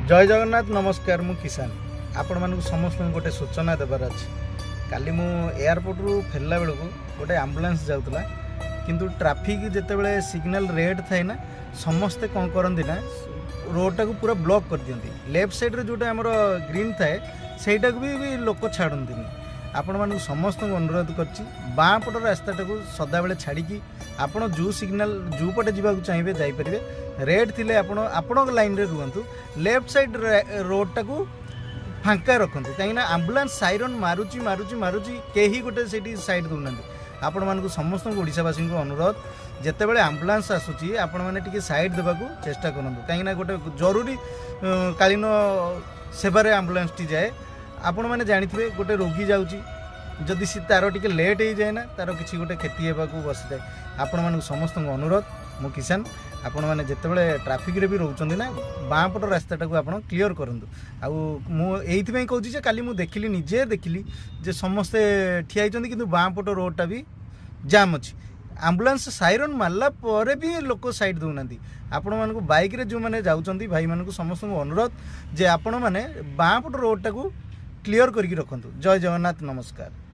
जय जगन्नाथ नमस्कार मु किसान आपण मानक समस्त गोटे सूचना देवार अच्छे काली मु एयरपोर्ट रु फेरला बेलू गोटे आम्बुलांस जाऊला किंतु ट्रैफिक जितेबाला सिग्नल रेड थाए ना समस्ते कौन करती ना रोड टाक पूरा ब्लॉक कर दियंती लेफ्ट साइड रे जोटा हमर ग्रीन थाए सेटा को भी लोक छाड़ती आपण मानक समस्त अनुरोध करछि बाँ पट रास्ता टाक सदा बेले छाड़ी आपण जो सिग्नल जो पटे जावाक चाहिए जापरेंगे रेड थिले आपण लाइन रे रुहतु लेफ्ट साइड रोड टाक फांका रखु कहीं आम्बुलांस साइरन मारुची मारुची मारुची कहीं गोटे से साइड दौना आपण मानक समस्त ओडिशावासी अनुरोध जितेबाला आम्बुलांस आसूची आपण मैंने टी साइड देवाक चेष्टा करूँ कहीं गोटे जरूरी कालीन सेवार आम्बुलांस टी जाए आपण मैंने जानी गोटे रोगी जाऊँगी जदि सी तार टिके लेट हो जाए ना तार किसी गोटे क्षति होगा बसी जाए आपण मानक समस्त अनुरोध मो किसान आपण मैंने जितेबाला ट्राफिक रे भी रोचंद ना बाँ पट रास्ता को आप क्लीयर करूँ आईपाई कहूँ काली मुझे देखिली निजे देखिली जे समस्ते ठिया कि बाँ पट रोडटा भी जाम अच्छी आम्बुलांस साइरन मारला पर भी लोक साइड दौना आपण मानक बाइक रे जो मैंने जाऊँच भाई मानक समस्त अनुरोध जे आपण मैंने बाँ पट रोडटा को क्लीयर करके रखु। जय जगन्नाथ नमस्कार।